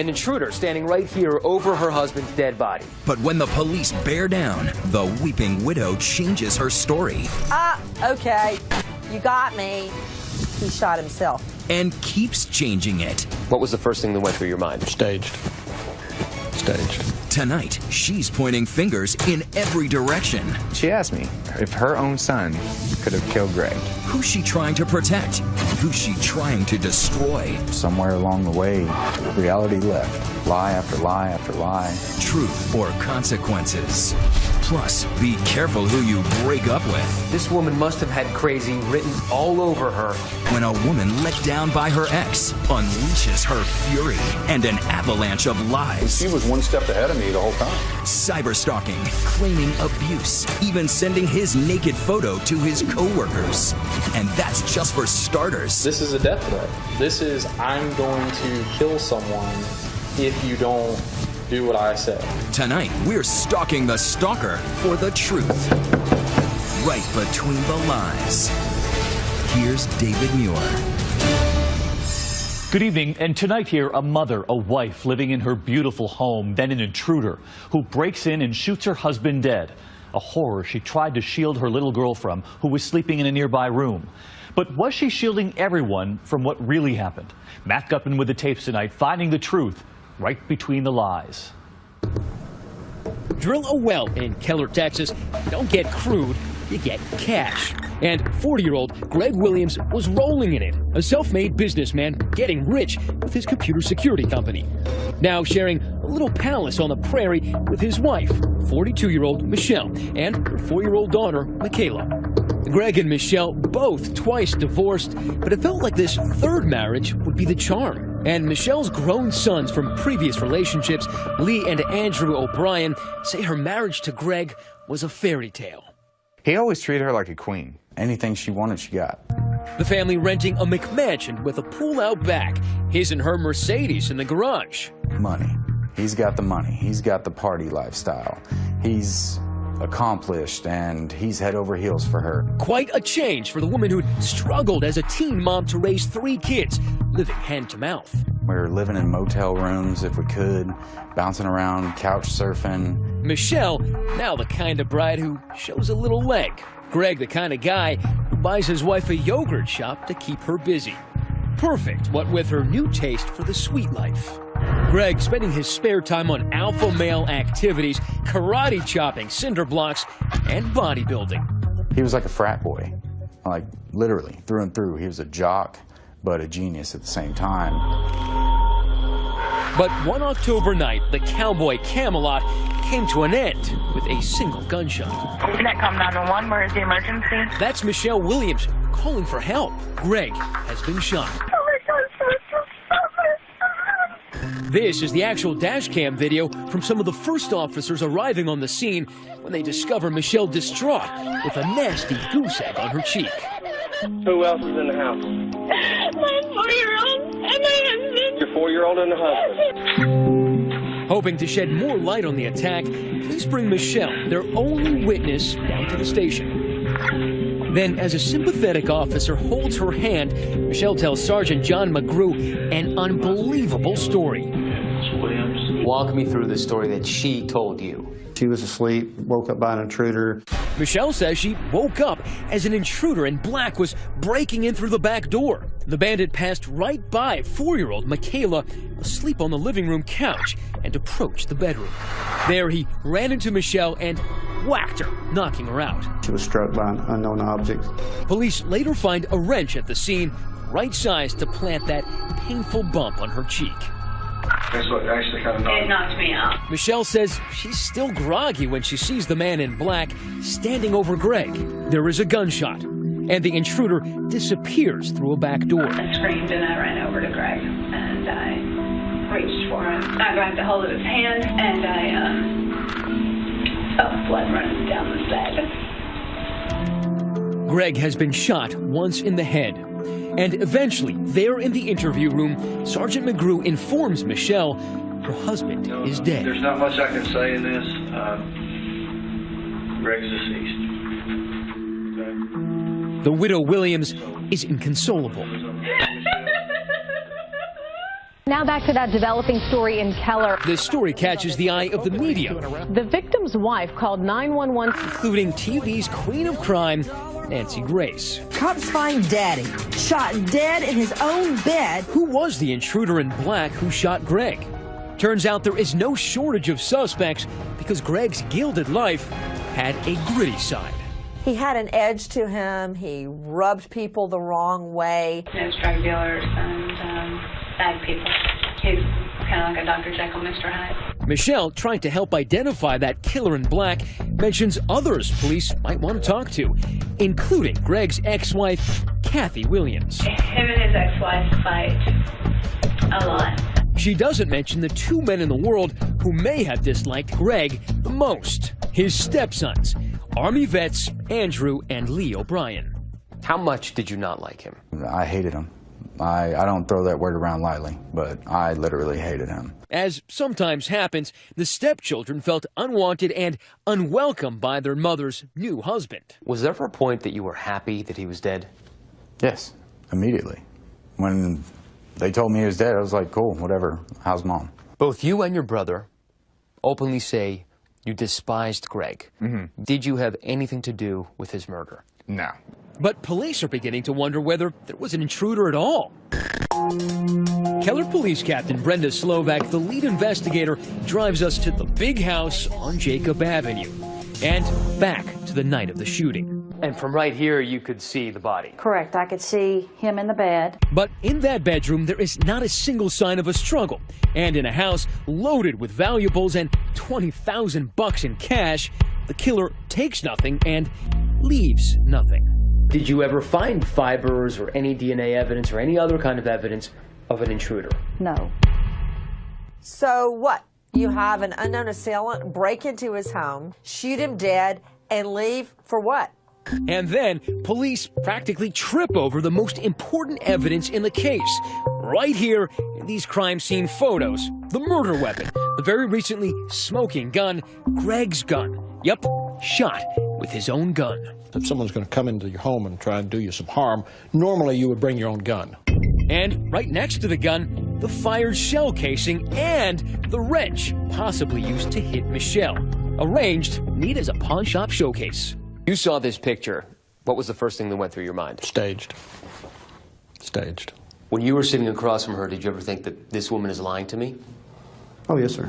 An intruder standing right here over her husband's dead body. But when the police bear down, the weeping widow changes her story. Okay, you got me. He shot himself. And keeps changing it. What was the first thing that went through your mind? Staged. Tonight, she's pointing fingers in every direction. She asked me if her own son could have killed Greg. Who's she trying to protect? Who's she trying to destroy? Somewhere along the way, reality left. Lie after lie after lie. Truth or consequences. Plus, be careful who you break up with. This woman must have had crazy written all over her. When a woman let down by her ex unleashes her fury and an avalanche of lies. She was one step ahead of me the whole time. Cyberstalking, claiming abuse, even sending his naked photo to his co-workers. And that's just for starters. This is a death threat. This is, I'm going to kill someone if you don't do what I say. Tonight, we're stalking the stalker for the truth. Right between the lies. Here's David Muir. Good evening, and tonight here, a mother, a wife living in her beautiful home, then an intruder who breaks in and shoots her husband dead. A horror she tried to shield her little girl from, who was sleeping in a nearby room. But was she shielding everyone from what really happened? Matt Gutman with the tapes tonight, finding the truth right between the lies. Drill a well in Keller, Texas. Don't get crude, you get cash. And 40-year-old Greg Williams was rolling in it, a self-made businessman getting rich with his computer security company. Now sharing a little palace on the prairie with his wife, 42-year-old Michelle, and her 4-year-old daughter, Michaela. Greg and Michelle both twice divorced, but it felt like this third marriage would be the charm. And Michelle's grown sons from previous relationships, Lee and Andrew O'Brien, say her marriage to Greg was a fairy tale. He always treated her like a queen. Anything she wanted, she got. The family renting a McMansion with a pool out back, his and her Mercedes in the garage. Money. He's got the money. He's got the party lifestyle. He's accomplished, and he's head over heels for her. Quite a change for the woman who'd struggled as a teen mom to raise 3 kids, living hand to mouth. We were living in motel rooms if we could, bouncing around, couch surfing. Michelle, now the kind of bride who shows a little leg. Greg, the kind of guy who buys his wife a yogurt shop to keep her busy. Perfect, what with her new taste for the sweet life. Greg spending his spare time on alpha male activities, karate chopping, cinder blocks, and bodybuilding. He was like a frat boy, like literally through and through. He was a jock, but a genius at the same time. But one October night, the cowboy Camelot came to an end with a single gunshot. Netcom 911, where is the emergency? That's Michelle Williams calling for help. Greg has been shot. This is the actual dash cam video from some of the first officers arriving on the scene when they discover Michelle distraught with a nasty goose egg on her cheek. Who else is in the house? My 4-year-old and my husband. Your 4-year-old and the husband. Hoping to shed more light on the attack, police bring Michelle, their only witness, down to the station. Then, as a sympathetic officer holds her hand, Michelle tells Sergeant John McGrew an unbelievable story. Walk me through the story that she told you. She was asleep, woke up by an intruder. Michelle says she woke up as an intruder in black was breaking in through the back door. The bandit passed right by 4-year-old Michaela, asleep on the living room couch, and approached the bedroom. There he ran into Michelle and whacked her, knocking her out. She was struck by an unknown object. Police later find a wrench at the scene, right-sized to plant that painful bump on her cheek. That's what actually kind of It knocked me out. Michelle says she's still groggy when she sees the man in black standing over Greg. There is a gunshot, and the intruder disappears through a back door. I screamed and I ran over to Greg and I reached for him. I grabbed a hold of his hand and I felt blood running down the side. Greg has been shot once in the head. And eventually, there in the interview room, Sergeant McGrew informs Michelle her husband is dead. There's not much I can say in this. Greg's deceased. Okay. The widow Williams is inconsolable. Now back to that developing story in Keller. This story catches the eye of the media, The victim's wife called 911. including TV's queen of crime, Nancy Grace. Cops find Daddy shot dead in his own bed. Who was the intruder in black who shot Greg? Turns out there is no shortage of suspects because Greg's gilded life had a gritty side. He had an edge to him. He rubbed people the wrong way. There's drug dealers and bad people. He's kind of like a Dr. Jekyll, Mr. Hyde. Michelle, trying to help identify that killer in black, mentions others police might want to talk to, including Greg's ex-wife, Kathy Williams. Him and his ex-wife fight a lot. She doesn't mention the two men in the world who may have disliked Greg the most. His stepsons, Army vets Andrew and Lee O'Brien. How much did you not like him? I hated him. I don't throw that word around lightly, but I literally hated him. As sometimes happens, the stepchildren felt unwanted and unwelcome by their mother's new husband. Was there ever a point that you were happy that he was dead? Yes, immediately. When they told me he was dead, I was like, cool, whatever. How's Mom? Both you and your brother openly say you despised Greg. Mm-hmm. Did you have anything to do with his murder? No. But police are beginning to wonder whether there was an intruder at all. Keller Police Captain Brenda Slovak, the lead investigator, drives us to the big house on Jacob Avenue and back to the night of the shooting. And from right here, you could see the body. Correct. I could see him in the bed. But in that bedroom, there is not a single sign of a struggle. And in a house loaded with valuables and $20,000 in cash, the killer takes nothing and leaves nothing. Did you ever find fibers or any DNA evidence or any other kind of evidence of an intruder? No. So what? You have an unknown assailant break into his home, shoot him dead, and leave for what? And then police practically trip over the most important evidence in the case. Right here in these crime scene photos, the murder weapon, the very recently smoking gun, Greg's gun. Yep, shot with his own gun. If someone's going to come into your home and try and do you some harm, normally you would bring your own gun. And right next to the gun, the fired shell casing and the wrench possibly used to hit Michelle. Arranged neat as a pawn shop showcase. You saw this picture. What was the first thing that went through your mind? Staged. Staged. When you were sitting across from her, did you ever think that this woman is lying to me? Oh, yes, sir.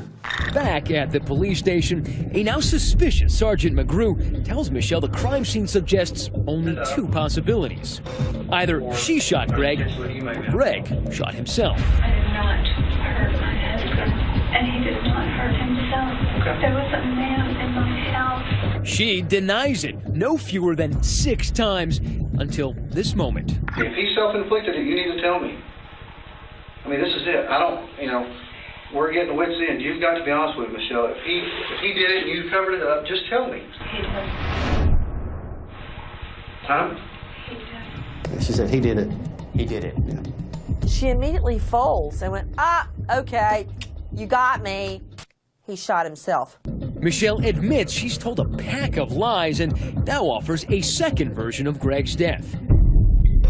Back at the police station, a now suspicious Sergeant McGrew tells Michelle the crime scene suggests only two possibilities. Either she shot Greg, or Greg shot himself. I did not hurt my husband, and he did not hurt himself. Okay. There was a man in my house. She denies it no fewer than 6 times until this moment. If he self-inflicted it, you need to tell me. I mean, this is it. I don't, we're getting wits end. You've got to be honest with me, Michelle. If he did it and you covered it up, just tell me. He did. Huh? He did. She said he did it. He did it. Yeah. She immediately folds and went, okay, you got me. He shot himself. Michelle admits she's told a pack of lies and now offers a second version of Greg's death.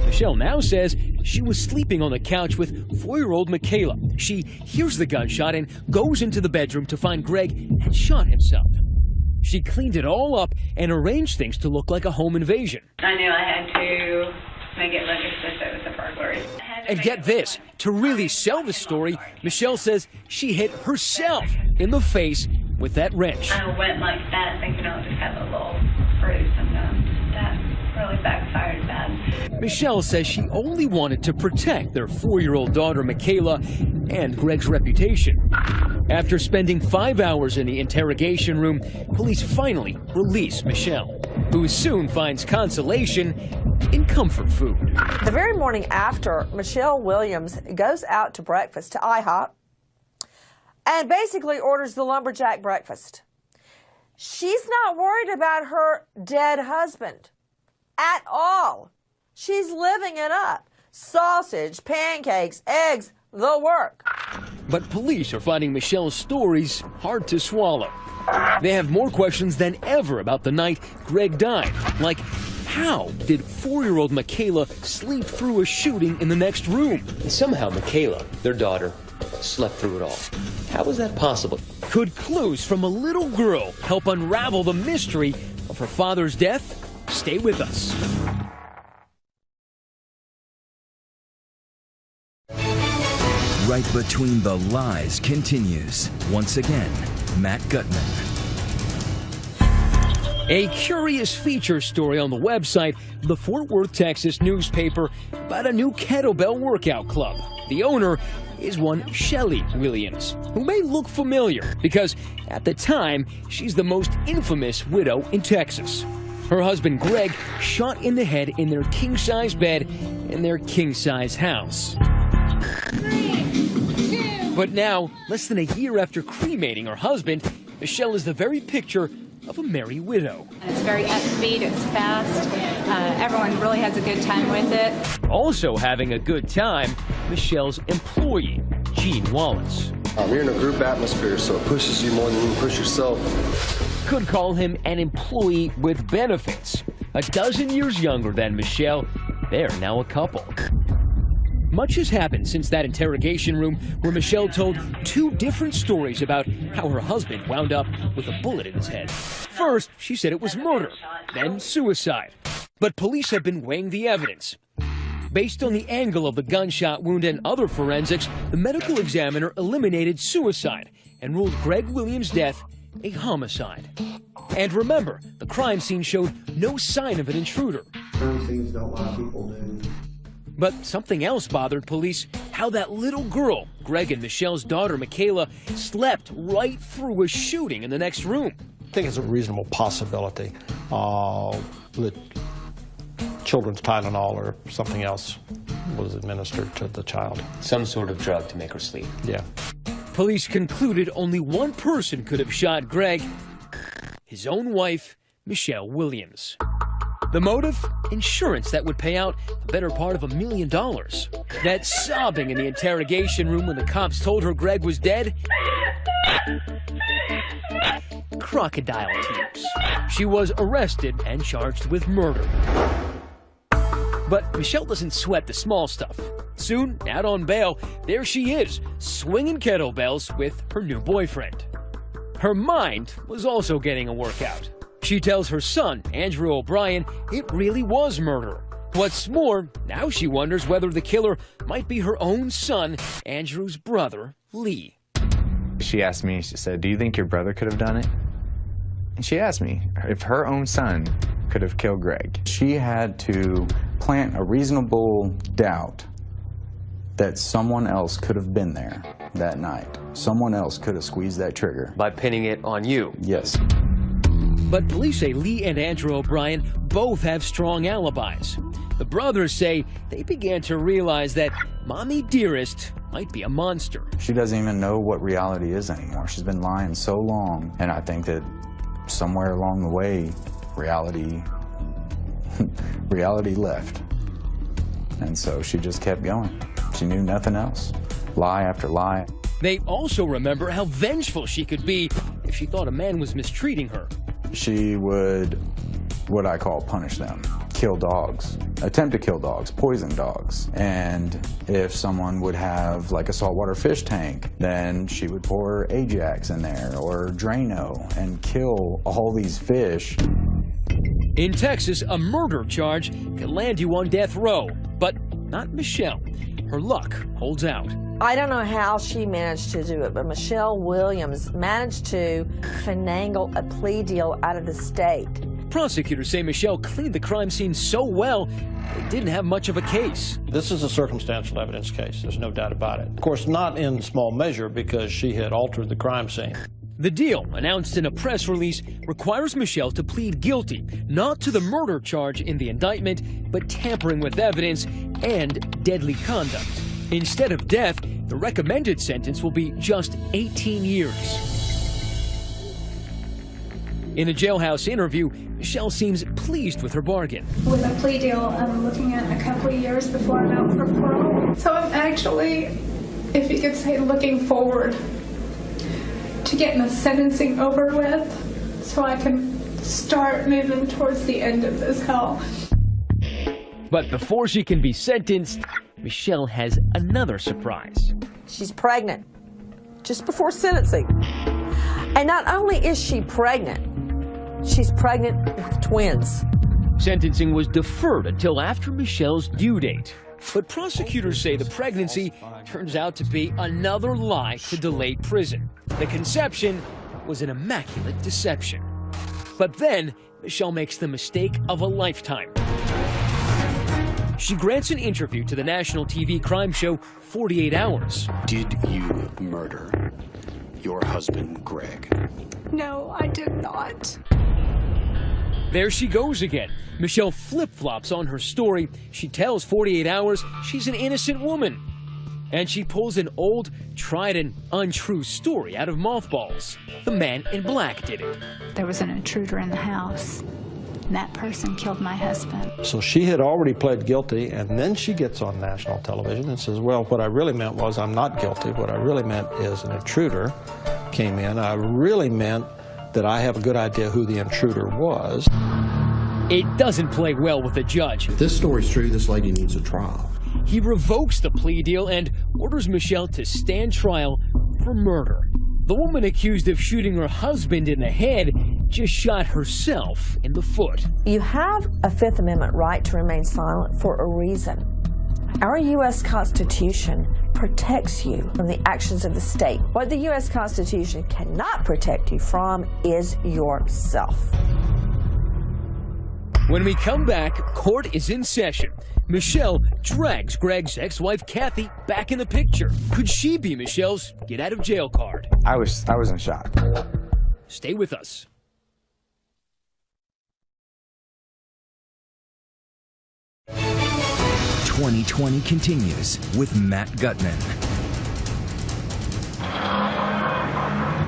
Michelle now says she was sleeping on the couch with 4-year-old Michaela. She hears the gunshot and goes into the bedroom to find Greg had shot himself. She cleaned it all up and arranged things to look like a home invasion. I knew I had to make it look as if it was a burglary. And get this, to really sell the story, Michelle says she hit herself in the face with that wrench. I went like that thinking I'll just have a little bruise, and that really backfired bad. Michelle says she only wanted to protect their 4-year-old daughter Michaela and Greg's reputation. After spending 5 hours in the interrogation room, police finally release Michelle, who soon finds consolation in comfort food. The very morning after, Michelle Williams goes out to breakfast to IHOP and basically orders the lumberjack breakfast. She's not worried about her dead husband at all. She's living it up. Sausage, pancakes, eggs, the work. But police are finding Michelle's stories hard to swallow. They have more questions than ever about the night Greg died. Like, how did 4-year-old Michaela sleep through a shooting in the next room? And somehow Michaela, their daughter, slept through it all. How was that possible? Could clues from a little girl help unravel the mystery of her father's death? Stay with us. Right Between the Lies continues. Once again, Matt Gutman. A curious feature story on the website of the Fort Worth, Texas newspaper about a new kettlebell workout club. The owner is one Shelley Williams, who may look familiar because at the time, she's the most infamous widow in Texas. Her husband Greg shot in the head in their king-size bed in their king-size house. But now, less than a year after cremating her husband, Michelle is the very picture of a merry widow. It's very upbeat, it's fast, everyone really has a good time with it. Also having a good time, Michelle's employee, Gene Wallace. You're in a group atmosphere, so it pushes you more than you push yourself. Could call him an employee with benefits. A dozen years younger than Michelle, they're now a couple. Much has happened since that interrogation room where Michelle told two different stories about how her husband wound up with a bullet in his head. First, she said it was murder, then suicide. But police have been weighing the evidence. Based on the angle of the gunshot wound and other forensics, the medical examiner eliminated suicide and ruled Greg Williams' death a homicide. And remember, the crime scene showed no sign of an intruder. Crime scenes don't lie, people do. But something else bothered police, how that little girl, Greg and Michelle's daughter, Michaela, slept right through a shooting in the next room. I think it's a reasonable possibility that children's Tylenol or something else was administered to the child. Some sort of drug to make her sleep. Yeah. Police concluded only one person could have shot Greg, his own wife, Michelle Williams. The motive? Insurance that would pay out the better part of $1 million. That sobbing in the interrogation room when the cops told her Greg was dead? Crocodile tears. She was arrested and charged with murder. But Michelle doesn't sweat the small stuff. Soon, out on bail, there she is, swinging kettlebells with her new boyfriend. Her mind was also getting a workout. She tells her son, Andrew O'Brien, it really was murder. What's more, now she wonders whether the killer might be her own son, Andrew's brother, Lee. She asked me, she said, do you think your brother could have done it? And she asked me if her own son could have killed Greg. She had to plant a reasonable doubt that someone else could have been there that night. Someone else could have squeezed that trigger. By pinning it on you? Yes. But police say Lee and Andrew O'Brien both have strong alibis. The brothers say they began to realize that Mommy Dearest might be a monster. She doesn't even know what reality is anymore. She's been lying so long, and I think that somewhere along the way, reality left. And so she just kept going. She knew nothing else. Lie after lie. They also remember how vengeful she could be if she thought a man was mistreating her. She would, what I call, punish them. Kill dogs, attempt to kill dogs, poison dogs. And if someone would have like a saltwater fish tank, then she would pour Ajax in there or Drano and kill all these fish. In Texas, a murder charge can land you on death row, but not Michelle. Her luck holds out. I don't know how she managed to do it, but Michelle Williams managed to finagle a plea deal out of the state. Prosecutors say Michelle cleaned the crime scene so well, they didn't have much of a case. This is a circumstantial evidence case, there's no doubt about it. Of course, not in small measure because she had altered the crime scene. The deal, announced in a press release, requires Michelle to plead guilty, not to the murder charge in the indictment, but tampering with evidence and deadly conduct. Instead of death, the recommended sentence will be just 18 years. In a jailhouse interview, Michelle seems pleased with her bargain. With a plea deal, I'm looking at a couple of years before I'm out for parole. So I'm actually, if you could say, looking forward to getting the sentencing over with so I can start moving towards the end of this hell. But before she can be sentenced, Michelle has another surprise. She's pregnant just before sentencing. And not only is she pregnant, she's pregnant with twins. Sentencing was deferred until after Michelle's due date. But prosecutors say the pregnancy turns out to be another lie to delay prison. The conception was an immaculate deception. But then, Michelle makes the mistake of a lifetime. She grants an interview to the national TV crime show 48 Hours. Did you murder your husband, Greg? No, I did not. There she goes again. Michelle flip-flops on her story. She tells 48 Hours she's an innocent woman. And she pulls an old, tried and untrue story out of mothballs. The man in black did it. There was an intruder in the house, and that person killed my husband. So she had already pled guilty, and then she gets on national television and says, well, what I really meant was I'm not guilty. What I really meant is an intruder came in. I really meant that I have a good idea who the intruder was. It doesn't play well with the judge. If this story's true, this lady needs a trial. He revokes the plea deal and orders Michelle to stand trial for murder. The woman accused of shooting her husband in the head just shot herself in the foot. You have a Fifth Amendment right to remain silent for a reason. Our U.S. Constitution protects you from the actions of the state. What the U.S. Constitution cannot protect you from is yourself. When we come back, court is in session. Michelle drags Greg's ex-wife Kathy back in the picture. Could she be Michelle's get-out-of-jail card? I was in shock. Stay with us. "2020 continues with Matt Gutman.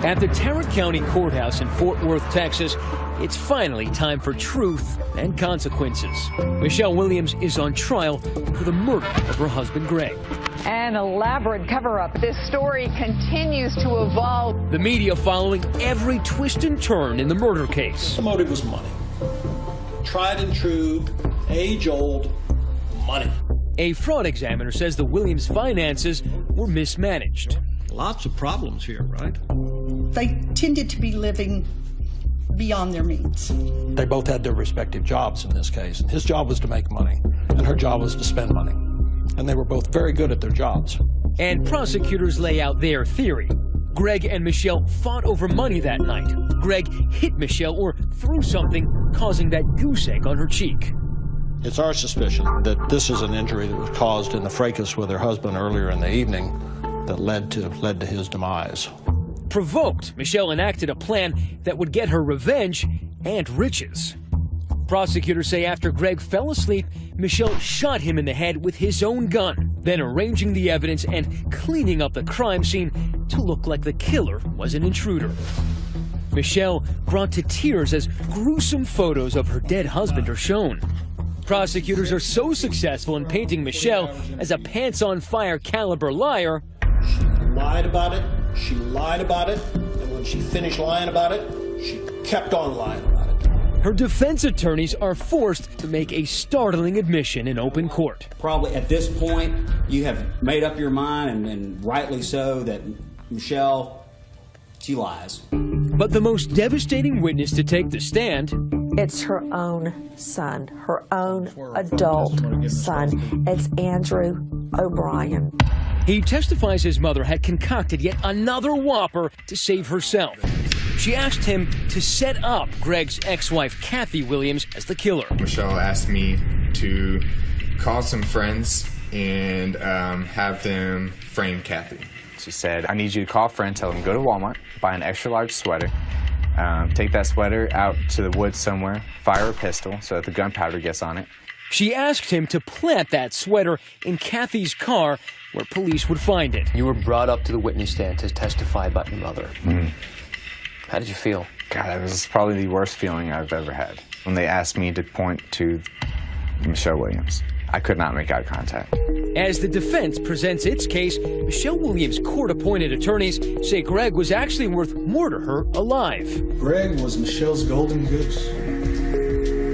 At the Tarrant County Courthouse in Fort Worth, Texas, it's finally time for truth and consequences. Michelle Williams is on trial for the murder of her husband, Greg. An elaborate cover-up. This story continues to evolve. The media following every twist and turn in the murder case. The motive was money. Tried and true, age-old money. A fraud examiner says the Williams finances were mismanaged. Lots of problems here, right? They tended to be living beyond their means. They both had their respective jobs in this case. His job was to make money, and her job was to spend money. And they were both very good at their jobs. And prosecutors lay out their theory. Greg and Michelle fought over money that night. Greg hit Michelle or threw something, causing that goose egg on her cheek. It's our suspicion that this is an injury that was caused in the fracas with her husband earlier in the evening that led to his demise. Provoked, Michelle enacted a plan that would get her revenge and riches. Prosecutors say after Greg fell asleep, Michelle shot him in the head with his own gun, then arranging the evidence and cleaning up the crime scene to look like the killer was an intruder. Michelle brought to tears as gruesome photos of her dead husband are shown. Prosecutors are so successful in painting Michelle as a pants-on-fire caliber liar. She lied about it, she lied about it, and when she finished lying about it, she kept on lying about it. Her defense attorneys are forced to make a startling admission in open court. Probably at this point, you have made up your mind, and rightly so, that Michelle, she lies. But the most devastating witness to take the stand... It's her own son, her own adult son. It's Andrew O'Brien. He testifies his mother had concocted yet another whopper to save herself. She asked him to set up Greg's ex-wife, Kathy Williams, as the killer. Michelle asked me to call some friends and have them frame Kathy. She said, I need you to call a friend, tell them go to Walmart, buy an extra large sweater, take that sweater out to the woods somewhere, fire a pistol so that the gunpowder gets on it. She asked him to plant that sweater in Kathy's car where police would find it. You were brought up to the witness stand to testify about your mother. How did you feel? God, it was probably the worst feeling I've ever had. When they asked me to point to Michelle Williams, I could not make eye contact. As the defense presents its case, Michelle Williams' court-appointed attorneys say Greg was actually worth more to her alive. Greg was Michelle's golden goose.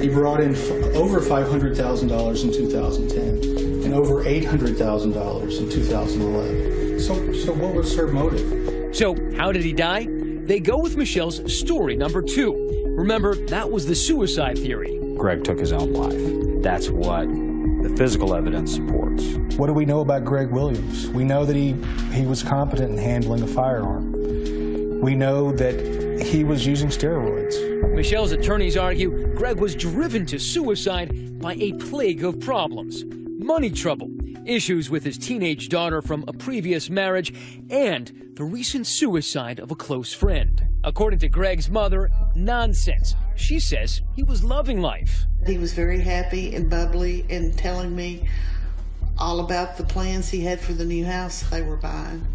He brought in over $500,000 in 2010 and over $800,000 in 2011. So what was her motive? So how did he die? They go with Michelle's story number 2. Remember, that was the suicide theory. Greg took his own life. That's what the physical evidence supports. What do we know about Greg Williams? We know that he was competent in handling a firearm. We know that he was using steroids. Michelle's attorneys argue Greg was driven to suicide by a plague of problems. Money trouble, issues with his teenage daughter from a previous marriage, and the recent suicide of a close friend. According to Greg's mother, nonsense. She says he was loving life. He was very happy and bubbly and telling me all about the plans he had for the new house they were buying.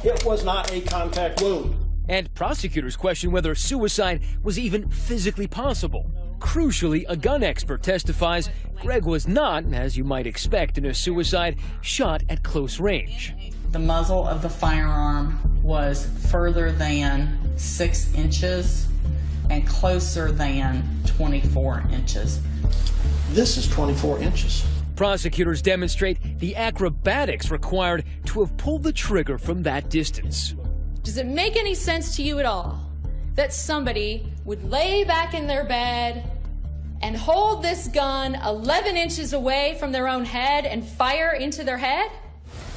It was not a contact wound. And prosecutors question whether suicide was even physically possible. Crucially, a gun expert testifies Greg was not, as you might expect in a suicide, shot at close range. The muzzle of the firearm was further than 6 inches and closer than 24 inches. This is 24 inches. Prosecutors demonstrate the acrobatics required to have pulled the trigger from that distance. Does it make any sense to you at all that somebody would lay back in their bed and hold this gun 11 inches away from their own head and fire into their head?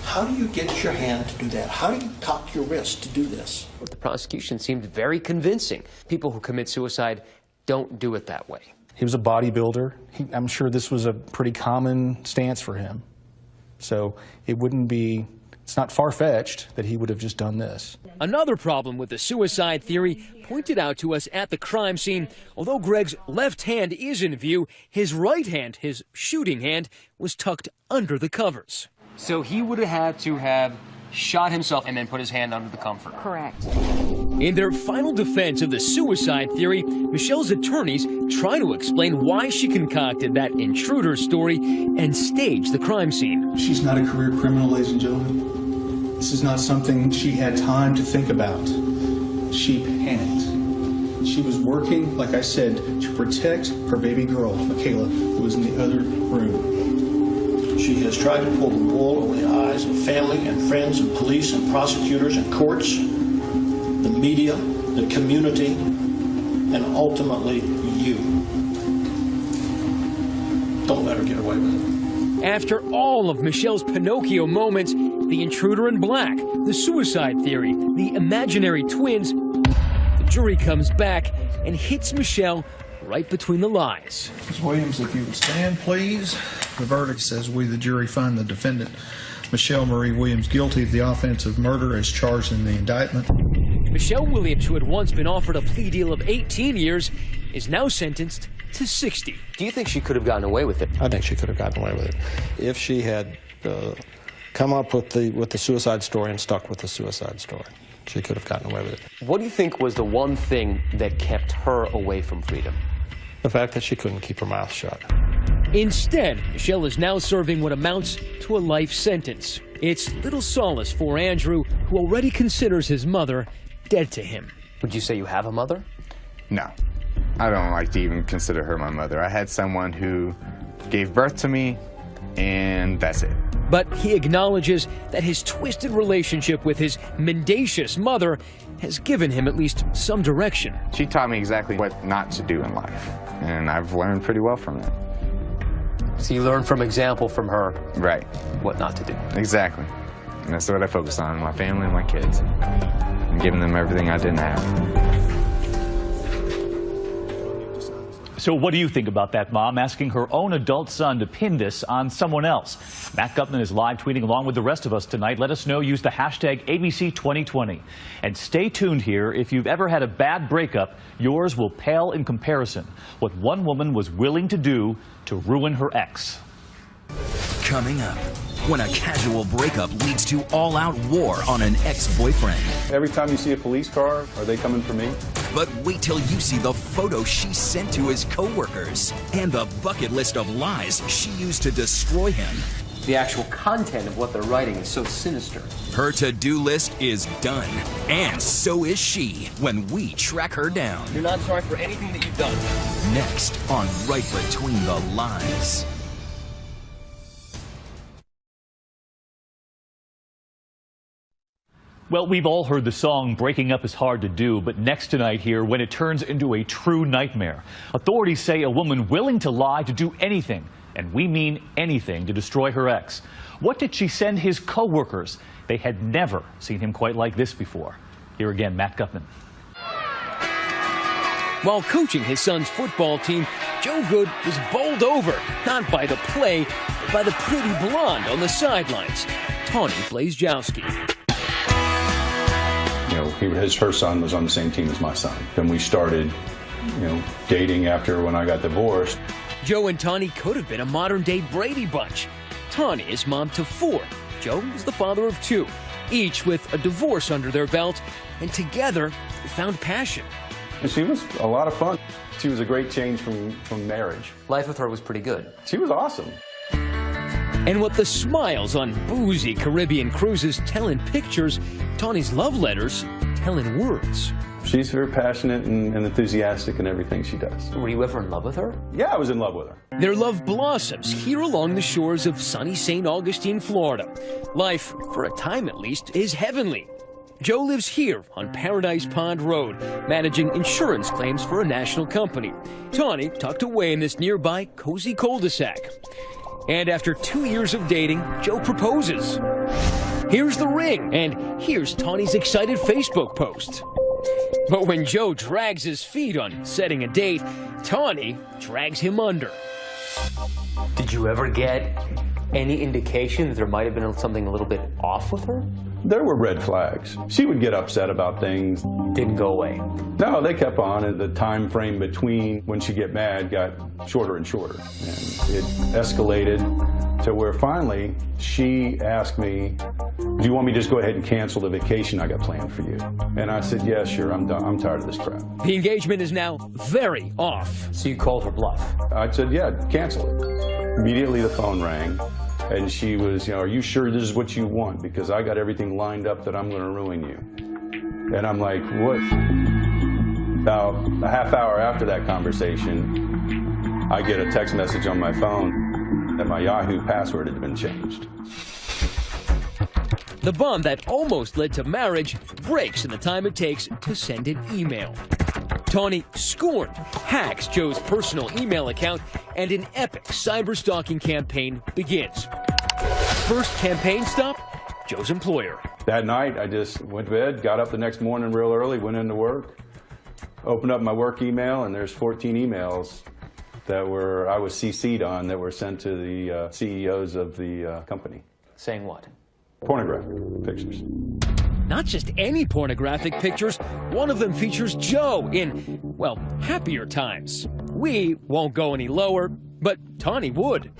How do you get your hand to do that? How do you cock your wrist to do this? The prosecution seemed very convincing. People who commit suicide don't do it that way. He was a bodybuilder. I'm sure this was a pretty common stance for him. So it's not far-fetched that he would have just done this. Another problem with the suicide theory pointed out to us at the crime scene. Although Greg's left hand is in view, his right hand, his shooting hand, was tucked under the covers. So he would have had to have shot himself and then put his hand under the comforter. Correct. In their final defense of the suicide theory, Michelle's attorneys try to explain why she concocted that intruder story and staged the crime scene. She's not a career criminal, ladies and gentlemen. This is not something she had time to think about. She panicked. She was working, like I said, to protect her baby girl, Michaela, who was in the other room. She has tried to pull the wool over the eyes of family and friends and police and prosecutors and courts, the media, the community, and ultimately you. Don't let her get away with it. After all of Michelle's Pinocchio moments, the intruder in black, the suicide theory, the imaginary twins, the jury comes back and hits Michelle right between the lies. Ms. Williams, if you would stand, please. The verdict says we, the jury, find the defendant, Michelle Marie Williams, guilty of the offense of murder as charged in the indictment. Michelle Williams, who had once been offered a plea deal of 18 years, is now sentenced to 60. Do you think she could have gotten away with it? I think she could have gotten away with it. If she had come up with the suicide story and stuck with the suicide story, she could have gotten away with it. What do you think was the one thing that kept her away from freedom? The fact that she couldn't keep her mouth shut. Instead, Michelle is now serving what amounts to a life sentence. It's little solace for Andrew, who already considers his mother dead to him. Would you say you have a mother? No. I don't like to even consider her my mother. I had someone who gave birth to me, and that's it. But he acknowledges that his twisted relationship with his mendacious mother has given him at least some direction. She taught me exactly what not to do in life, and I've learned pretty well from it. So you learned from example from her. Right. What not to do. Exactly. And that's what I focus on, my family and my kids. And giving them everything I didn't have. So what do you think about that mom asking her own adult son to pin this on someone else? Matt Gutman is live tweeting along with the rest of us tonight. Let us know. Use the hashtag ABC2020. And stay tuned here. If you've ever had a bad breakup, yours will pale in comparison. What one woman was willing to do to ruin her ex. Coming up, when a casual breakup leads to all-out war on an ex-boyfriend. Every time you see a police car, are they coming for me? But wait till you see the photo she sent to his co-workers and the bucket list of lies she used to destroy him. The actual content of what they're writing is so sinister. Her to-do list is done, and so is she when we track her down. You're not sorry for anything that you've done. Next on Right Between the Lies. Well, we've all heard the song, breaking up is hard to do, but next tonight here, when it turns into a true nightmare. Authorities say a woman willing to lie to do anything, and we mean anything, to destroy her ex. What did she send his co-workers? They had never seen him quite like this before. Here again, Matt Gutman. While coaching his son's football team, Joe Good was bowled over, not by the play, but by the pretty blonde on the sidelines, Tawny Blazejowski. You know, her son was on the same team as my son. Then we started, dating after when I got divorced. Joe and Tawny could have been a modern-day Brady Bunch. Tawny is mom to 4. Joe is the father of 2, each with a divorce under their belt, and together they found passion. And she was a lot of fun. She was a great change from marriage. Life with her was pretty good. She was awesome. And what the smiles on boozy Caribbean cruises tell in pictures, Tawny's love letters tell in words. She's very passionate and enthusiastic in everything she does. Were you ever in love with her? Yeah, I was in love with her. Their love blossoms here along the shores of sunny St. Augustine, Florida. Life, for a time at least, is heavenly. Joe lives here on Paradise Pond Road, managing insurance claims for a national company. Tawny tucked away in this nearby cozy cul-de-sac. And after 2 years of dating, Joe proposes. Here's the ring, and here's Tawny's excited Facebook post. But when Joe drags his feet on setting a date, Tawny drags him under. Did you ever get any indication that there might have been something a little bit off with her? There were red flags. She would get upset about things. Didn't go away? No, they kept on, and the time frame between when she'd get mad got shorter and shorter. And it escalated to where finally she asked me, do you want me to just go ahead and cancel the vacation I got planned for you? And I said, yeah, sure, I'm done. I'm tired of this crap. The engagement is now very off. So you called her bluff? I said, yeah, cancel it. Immediately the phone rang. And she was, are you sure this is what you want? Because I got everything lined up that I'm going to ruin you. And I'm like, what? About a half hour after that conversation, I get a text message on my phone that my Yahoo password had been changed. The bond that almost led to marriage breaks in the time it takes to send an email. Tawny, scorned, hacks Joe's personal email account, and an epic cyber-stalking campaign begins. First campaign stop, Joe's employer. That night, I just went to bed, got up the next morning real early, went into work, opened up my work email, and there's 14 emails that I was CC'd on that were sent to the CEOs of the company. Saying what? Pornographic pictures. Not just any pornographic pictures, one of them features Joe in, well, happier times. We won't go any lower, but Tawny would.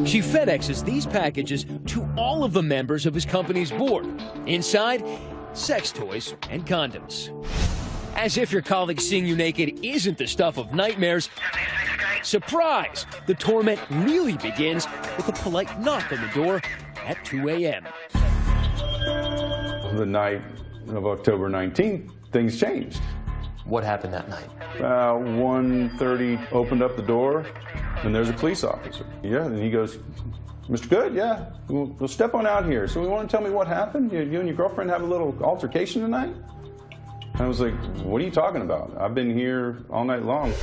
She FedExes these packages to all of the members of his company's board. Inside, sex toys and condoms. As if your colleague seeing you naked isn't the stuff of nightmares, surprise! The torment really begins with a polite knock on the door at 2 a.m. The night of October 19th, things changed. What happened that night? 1:30, opened up the door, and there's a police officer. Yeah, and he goes, Mr. Good, yeah, we'll step on out here. So you want to tell me what happened? You and your girlfriend have a little altercation tonight? And I was like, what are you talking about? I've been here all night long.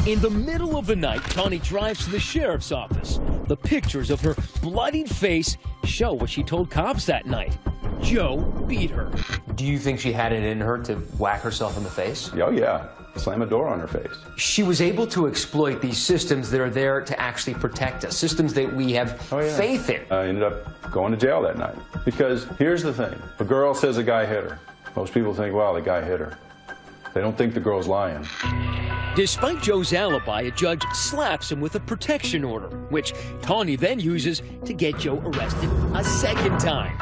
In the middle of the night, Tawny drives to the sheriff's office. The pictures of her bloodied face show what she told cops that night. Joe beat her. Do you think she had it in her to whack herself in the face? Oh, yeah. Slam a door on her face. She was able to exploit these systems that are there to actually protect us, systems that we have faith in. I ended up going to jail that night. Because here's the thing. If a girl says a guy hit her, most people think, well, the guy hit her. They don't think the girl's lying. Despite Joe's alibi, a judge slaps him with a protection order, which Tawny then uses to get Joe arrested a second time.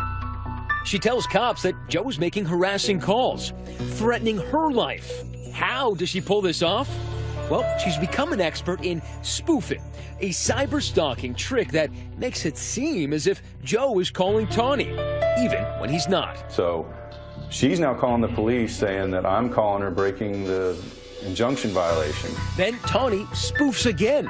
She tells cops that Joe is making harassing calls, threatening her life. How does she pull this off? Well, she's become an expert in spoofing, a cyber-stalking trick that makes it seem as if Joe is calling Tawny, even when he's not. So she's now calling the police saying that I'm calling her breaking the injunction violation. Then Tawny spoofs again.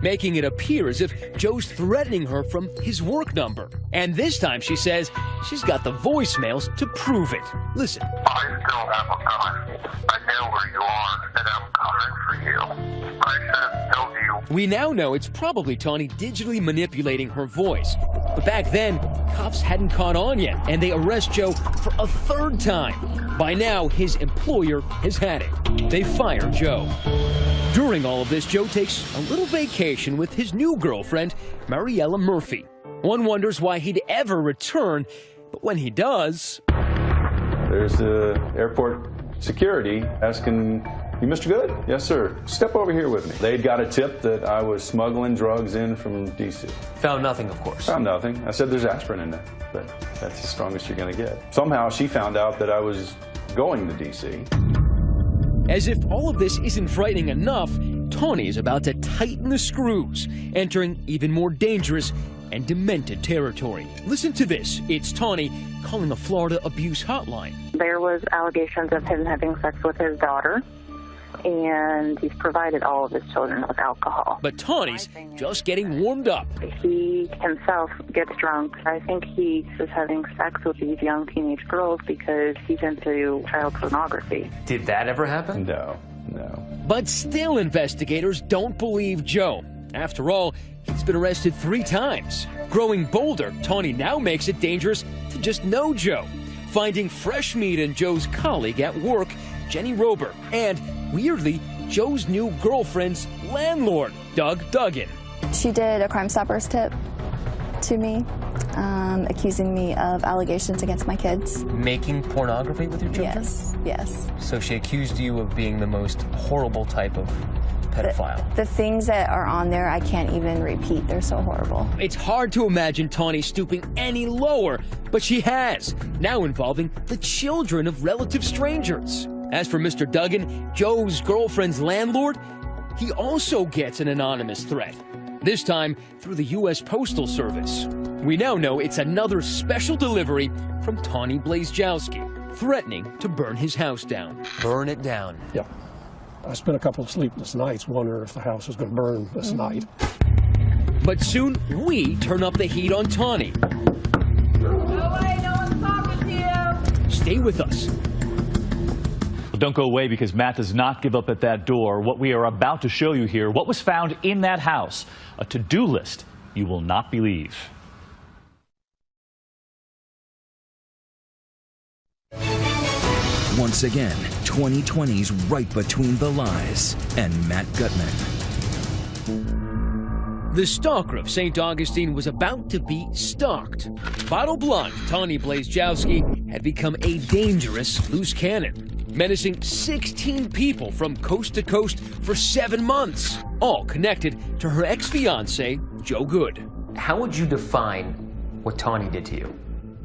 making it appear as if Joe's threatening her from his work number. And this time, she says, she's got the voicemails to prove it. Listen. I still have a gun. I know where you are, and I'm coming for you. I should have told you. We now know it's probably Tawny digitally manipulating her voice. But back then, cops hadn't caught on yet, and they arrest Joe for a third time. By now, his employer has had it. They fire Joe. During all of this, Joe takes a little vacation with his new girlfriend, Mariella Murphy. One wonders why he'd ever return, but when he does... There's the airport security asking, "You Mr. Good?" "Yes, sir. Step over here with me." They'd got a tip that I was smuggling drugs in from D.C. Found nothing, of course. Found nothing. I said, "There's aspirin in there," but that's the strongest you're going to get. Somehow she found out that I was going to D.C. As if all of this isn't frightening enough, Tawny is about to tighten the screws, entering even more dangerous and demented territory. Listen to this. It's Tawny calling the Florida abuse hotline. There was allegations of him having sex with his daughter, and he's provided all of his children with alcohol. But Tawny's just getting warmed up. He himself gets drunk. I think he is having sex with these young teenage girls because he's into child pornography. Did that ever happen? No. But still, investigators don't believe Joe. After all, he's been arrested 3 times. Growing bolder, Tawny now makes it dangerous to just know Joe, finding fresh meat in Joe's colleague at work, Jenny Rober, and, weirdly, Joe's new girlfriend's landlord, Doug Duggan. She did a Crime Stoppers tip to me, accusing me of allegations against my kids. Making pornography with your children? Yes. So she accused you of being the most horrible type of pedophile. The things that are on there, I can't even repeat. They're so horrible. It's hard to imagine Tawny stooping any lower, but she has, now involving the children of relative strangers. As for Mr. Duggan, Joe's girlfriend's landlord, he also gets an anonymous threat, this time through the U.S. Postal Service. We now know it's another special delivery from Tawny Blazejowski, threatening to burn his house down. Burn it down? Yeah. I spent a couple of sleepless nights wondering if the house was going to burn this night. But soon, we turn up the heat on Tawny. No way, no one's talking to you. Stay with us. Don't go away, because Matt does not give up at that door. What we are about to show you here, what was found in that house, a to-do list you will not believe. Once again, 2020's Right Between the Lies and Matt Gutman. The stalker of St. Augustine was about to be stalked. Bottle blonde Tawny Blazejowski had become a dangerous loose cannon, menacing 16 people from coast to coast for 7 months, all connected to her ex-fiancé, Joe Good. How would you define what Tawny did to you?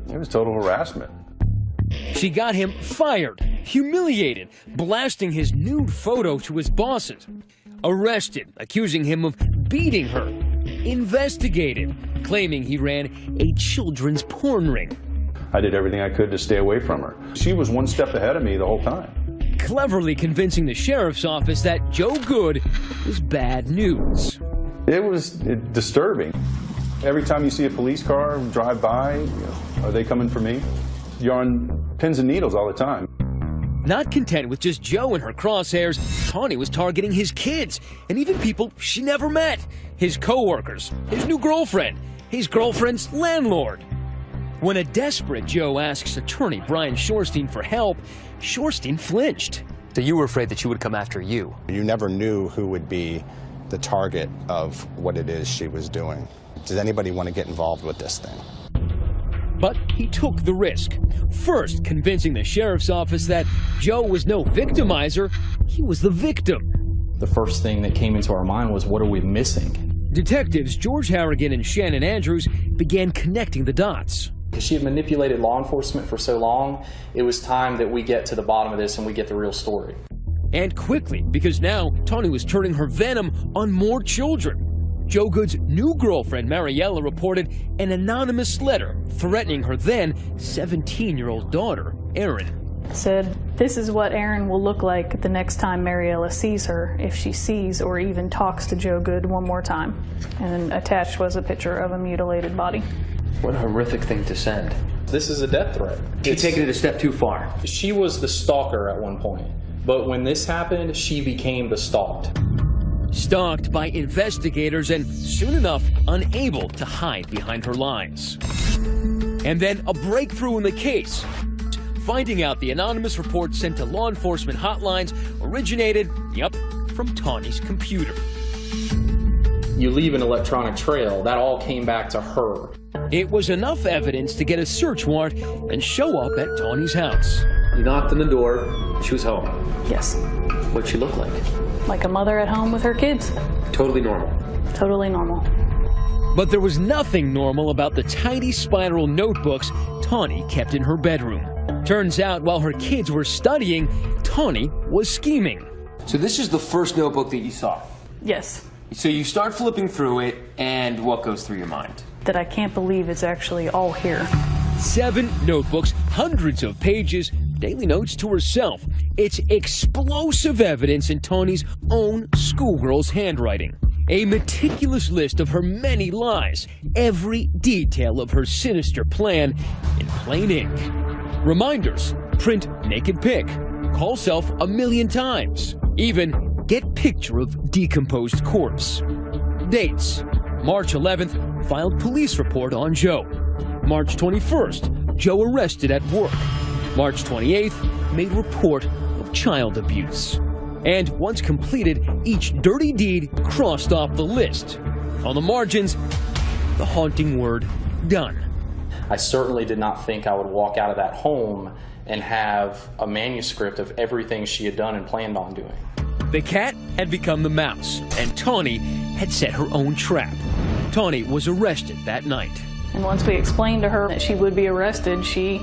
It was total harassment. She got him fired, humiliated, blasting his nude photo to his bosses, arrested, accusing him of beating her, investigated, claiming he ran a children's porn ring. I did everything I could to stay away from her. She was one step ahead of me the whole time. Cleverly convincing the sheriff's office that Joe Good was bad news. It was disturbing. Every time you see a police car drive by, are they coming for me? You're on pins and needles all the time. Not content with just Joe and her crosshairs, Tawny was targeting his kids and even people she never met. His co-workers, his new girlfriend, his girlfriend's landlord. When a desperate Joe asks attorney Brian Shorstein for help, Shorstein flinched. So you were afraid that she would come after you? You never knew who would be the target of what it is she was doing. Does anybody want to get involved with this thing? But he took the risk. First, convincing the sheriff's office that Joe was no victimizer, he was the victim. The first thing that came into our mind was, what are we missing? Detectives George Harrigan and Shannon Andrews began connecting the dots. She had manipulated law enforcement for so long, it was time that we get to the bottom of this and we get the real story. And quickly, because now Tawny was turning her venom on more children. Joe Good's new girlfriend, Mariella, reported an anonymous letter threatening her then 17-year-old daughter, Erin. Said, this is what Erin will look like the next time Mariella sees her, if she sees or even talks to Joe Good one more time. And attached was a picture of a mutilated body. What a horrific thing to send. This is a death threat. She's taken it a step too far. She was the stalker at one point, but when this happened, she became the stalked. Stalked by investigators and soon enough unable to hide behind her lies. And then a breakthrough in the case. Finding out the anonymous report sent to law enforcement hotlines originated, from Tawny's computer. You leave an electronic trail, that all came back to her. It was enough evidence to get a search warrant and show up at Tawny's house. You knocked on the door, she was home. Yes. What'd she look like? Like a mother at home with her kids. Totally normal. Totally normal. But there was nothing normal about the tiny spiral notebooks Tawny kept in her bedroom. Turns out while her kids were studying, Tawny was scheming. So this is the first notebook that you saw? Yes. So you start flipping through it, and what goes through your mind? That I can't believe it's actually all here. 7 notebooks, hundreds of pages, daily notes to herself. It's explosive evidence in Tawny's own schoolgirl's handwriting. A meticulous list of her many lies, every detail of her sinister plan in plain ink. Reminders, print naked pic, call self 1,000,000 times, even get picture of decomposed corpse. Dates, March 11th, filed police report on Joe. March 21st, Joe arrested at work. March 28th, made report of child abuse. And once completed, each dirty deed crossed off the list. On the margins, the haunting word, done. I certainly did not think I would walk out of that home and have a manuscript of everything she had done and planned on doing. The cat had become the mouse, and Tawny had set her own trap. Tawny was arrested that night. And once we explained to her that she would be arrested, she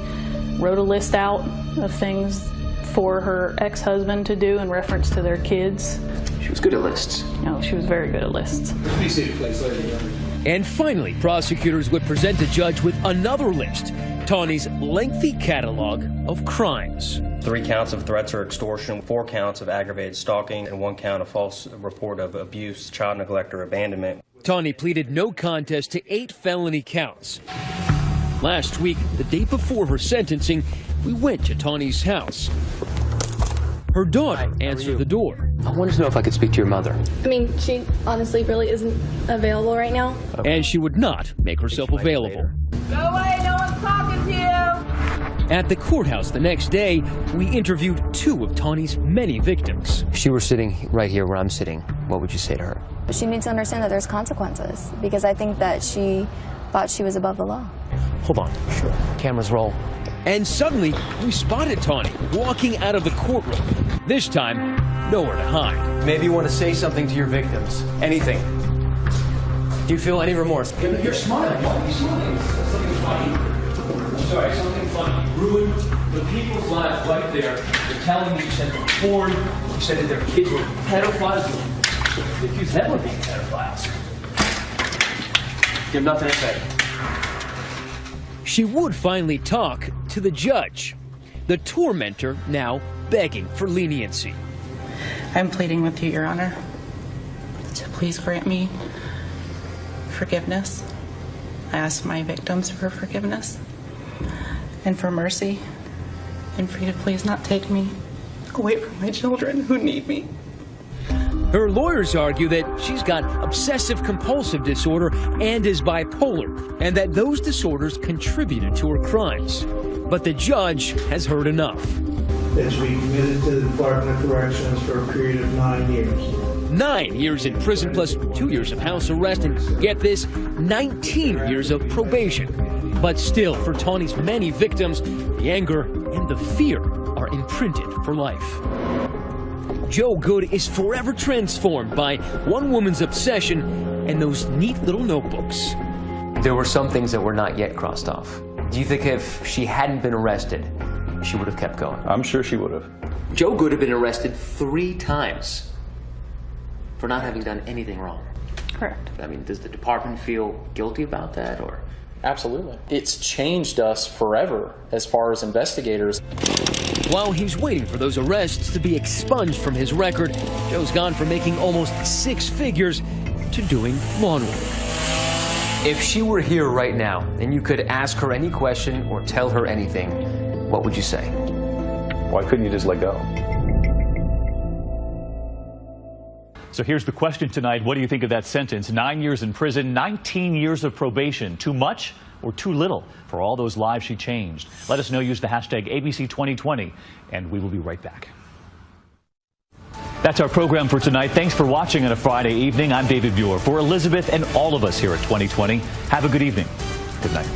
wrote a list out of things for her ex-husband to do in reference to their kids. She was good at lists. No, she was very good at lists. Be seated, please, lady. And finally, prosecutors would present the judge with another list, Tawny's lengthy catalog of crimes. 3 counts of threats or extortion, 4 counts of aggravated stalking, and 1 count of false report of abuse, child neglect, or abandonment. Tawny pleaded no contest to 8 felony counts. Last week, the day before her sentencing, we went to Tawny's house. Her daughter answered the door. I wanted to know if I could speak to your mother. I mean, she honestly really isn't available right now. And she would not make herself available. Go away, no one's talking to you! At the courthouse the next day, we interviewed 2 of Tawny's many victims. If she were sitting right here where I'm sitting, what would you say to her? She needs to understand that there's consequences, because I think that she thought she was above the law. Hold on. Sure. Cameras roll. And suddenly, we spotted Tawny walking out of the courtroom. This time, nowhere to hide. Maybe you want to say something to your victims. Anything. Do you feel any remorse? You're smiling. Why are you smiling? Something funny. I'm sorry, something funny. You ruined the people's lives right there. You're telling me you sent them porn. You said that their kids were pedophiles. You accused them of being pedophiles. You have nothing to say. She would finally talk to the judge, the tormentor now begging for leniency. I'm pleading with you, Your Honor, to please grant me forgiveness. I ask my victims for forgiveness and for mercy, and for you to please not take me away from my children who need me. Her lawyers argue that she's got obsessive-compulsive disorder and is bipolar, and that those disorders contributed to her crimes. But the judge has heard enough. That she be committed to the Department of Corrections for a period of 9 years. 9 years in prison plus 2 years of house arrest, and get this, 19 years of probation. But still, for Tawny's many victims, the anger and the fear are imprinted for life. Joe Good is forever transformed by one woman's obsession and those neat little notebooks. There were some things that were not yet crossed off. Do you think if she hadn't been arrested, she would have kept going? I'm sure she would have. Joe Good had been arrested 3 times for not having done anything wrong. Correct. I mean, does the department feel guilty about that, or? Absolutely. It's changed us forever as far as investigators. While he's waiting for those arrests to be expunged from his record, Joe's gone from making almost 6 figures to doing lawn work. If she were here right now and you could ask her any question or tell her anything, what would you say? Why couldn't you just let go? So here's the question tonight. What do you think of that sentence? 9 years in prison, 19 years of probation. Too much or too little for all those lives she changed? Let us know. Use the hashtag ABC2020, and we will be right back. That's our program for tonight. Thanks for watching on a Friday evening. I'm David Muir. For Elizabeth and all of us here at 2020, have a good evening. Good night.